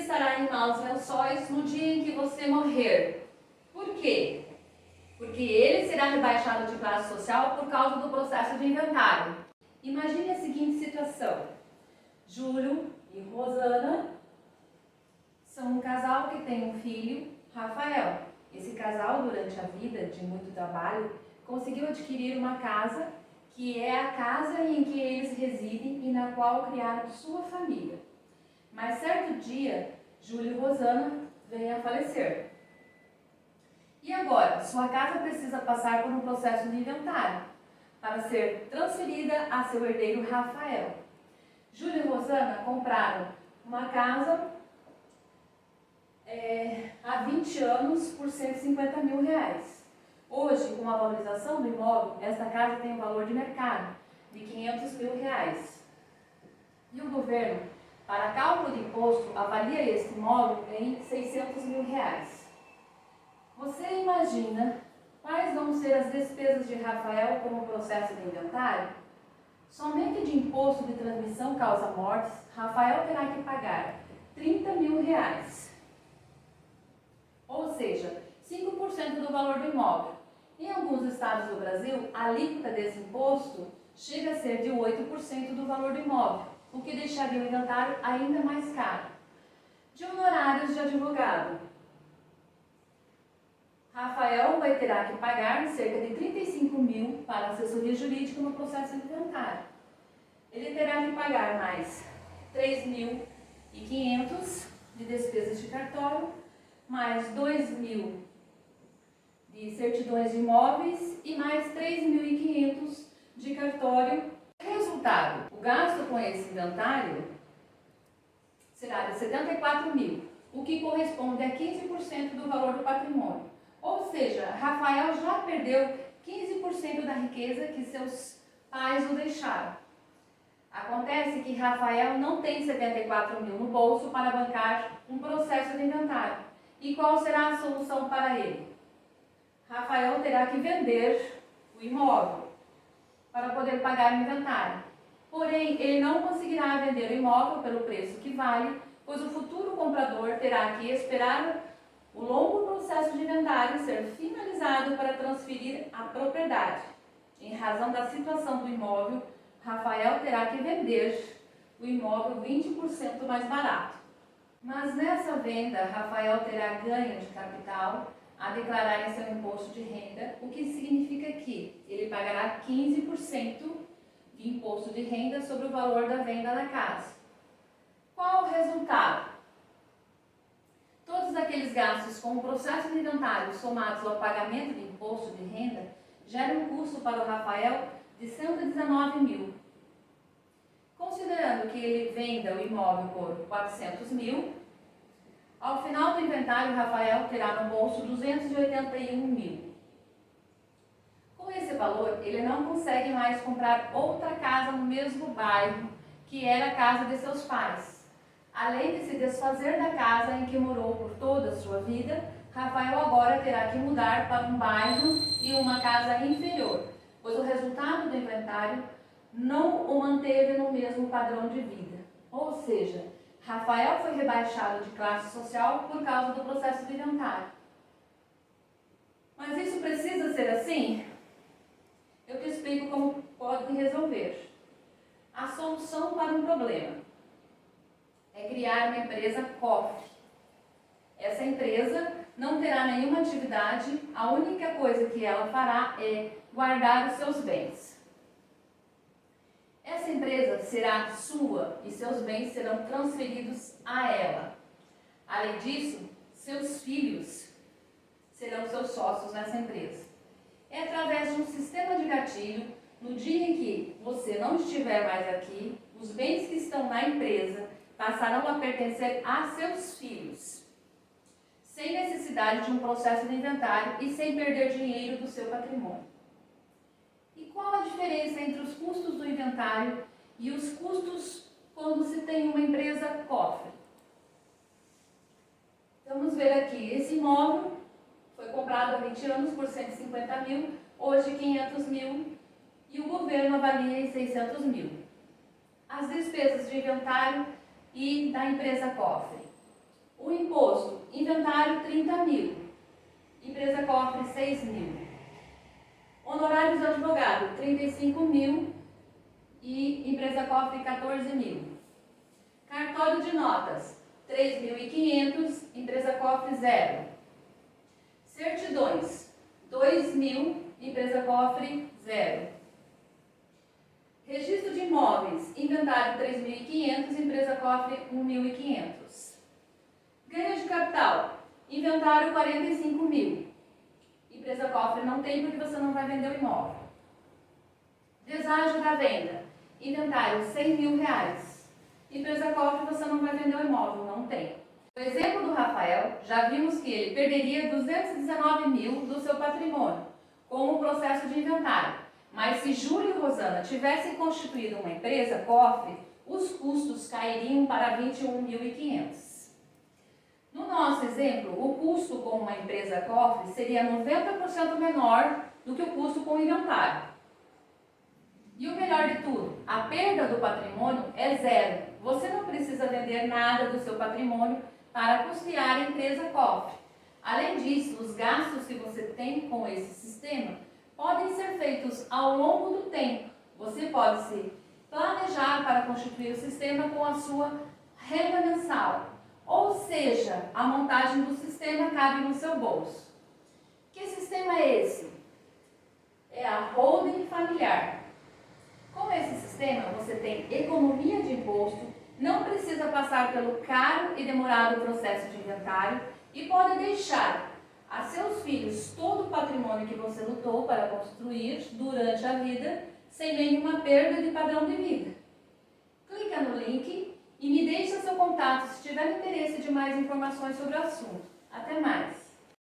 estará em maus lençóis no dia em que você morrer. Por quê? Porque ele será rebaixado de classe social por causa do processo de inventário. Imagine a seguinte situação. Júlio e Rosana são um casal que tem um filho, Rafael. Esse casal, durante a vida de muito trabalho, conseguiu adquirir uma casa que é a casa em que eles residem e na qual criaram sua família. Mas certo dia, Júlio e Rosana vêm a falecer. E agora, sua casa precisa passar por um processo de inventário para ser transferida a seu herdeiro Rafael. Júlio e Rosana compraram uma casa há 20 anos por R$150 mil. Hoje, com a valorização do imóvel, esta casa tem um valor de mercado de R$500 mil. E o governo, para cálculo de imposto, avalia este imóvel em R$600 mil. Você imagina quais vão ser as despesas de Rafael como processo de inventário? Somente de imposto de transmissão causa-mortes, Rafael terá que pagar R$30 mil. Ou seja, 5% do valor do imóvel. Em alguns estados do Brasil, a alíquota desse imposto chega a ser de 8% do valor do imóvel, o que deixaria o inventário ainda mais caro. De honorários de advogado, Rafael vai ter que pagar cerca de R$35 mil para assessoria jurídica no processo de inventário. Ele terá que pagar mais R$3.500 de despesas de cartório, mais R$2.000 de certidões de imóveis e mais R$3.500 de cartório. Resultado, o gasto com esse inventário será de R$74 mil, o que corresponde a 15% do valor do patrimônio. Ou seja, Rafael já perdeu 15% da riqueza que seus pais o deixaram. Acontece que Rafael não tem R$74 mil no bolso para bancar um processo de inventário. E qual será a solução para ele? Rafael terá que vender o imóvel para poder pagar o inventário. Porém, ele não conseguirá vender o imóvel pelo preço que vale, pois o futuro comprador terá que esperar o longo processo de inventário ser finalizado para transferir a propriedade. Em razão da situação do imóvel, Rafael terá que vender o imóvel 20% mais barato. Mas nessa venda, Rafael terá ganho de capital a declarar em seu imposto de renda, o que significa que ele pagará 15% de imposto de renda sobre o valor da venda da casa. Qual o resultado? Todos aqueles gastos com o processo de inventário somados ao pagamento de imposto de renda geram um custo para o Rafael de R$119 mil. Considerando que ele venda o imóvel por R$400 mil, ao final do inventário, Rafael terá no bolso R$281 mil. Com esse valor, ele não consegue mais comprar outra casa no mesmo bairro que era a casa de seus pais. Além de se desfazer da casa em que morou por toda a sua vida, Rafael agora terá que mudar para um bairro e uma casa inferior, pois o resultado do inventário não o manteve no mesmo padrão de vida. Ou seja, Rafael foi rebaixado de classe social por causa do processo de inventário. Mas isso precisa ser assim? Eu te explico como pode resolver. A solução para um problema é criar uma empresa cofre. Essa empresa não terá nenhuma atividade, a única coisa que ela fará é guardar os seus bens. Essa empresa será sua e seus bens serão transferidos a ela. Além disso, seus filhos serão seus sócios nessa empresa. É através de um sistema de gatilho, no dia em que você não estiver mais aqui, os bens que estão na empresa passarão a pertencer a seus filhos, sem necessidade de um processo de inventário e sem perder dinheiro do seu patrimônio. E qual a diferença entre os custos do inventário e os custos quando se tem uma empresa cofre? Vamos ver aqui, esse imóvel foi comprado há 20 anos por R$150 mil, hoje R$500 mil, e o governo avalia em R$600 mil. As despesas de inventário e da empresa cofre. O imposto, inventário 30 mil, empresa cofre 6 mil. Honorários de advogado 35 mil e empresa cofre 14 mil. Cartório de notas 3.500, empresa cofre 0. Certidões 2.000, empresa cofre 0. Registro de imóveis, inventário 3.500, empresa cofre 1.500. Ganho de capital, inventário 45 mil. Empresa cofre não tem porque você não vai vender o imóvel. Deságio da venda, inventário 100 mil reais. Empresa cofre você não vai vender o imóvel, não tem. No exemplo do Rafael, já vimos que ele perderia 219 mil do seu patrimônio com o processo de inventário. Mas se Júlio e Rosana tivessem constituído uma empresa cofre, os custos cairiam para 21.500. No nosso exemplo, o custo com uma empresa cofre seria 90% menor do que o custo com o inventário. E o melhor de tudo, a perda do patrimônio é zero. Você não precisa vender nada do seu patrimônio para custear a empresa cofre. Além disso, os gastos que você tem com esse sistema podem ser feitos ao longo do tempo. Você pode se planejar para constituir o sistema com a sua renda mensal. Ou seja, a montagem do sistema cabe no seu bolso. Que sistema é esse? É a holding familiar. Com esse sistema, você tem economia de imposto, não precisa passar pelo caro e demorado processo de inventário e pode deixar a seus filhos todo o patrimônio que você lutou para construir durante a vida, sem nenhuma perda de padrão de vida. Clica no link e me deixe seu contato se tiver interesse de mais informações sobre o assunto. Até mais!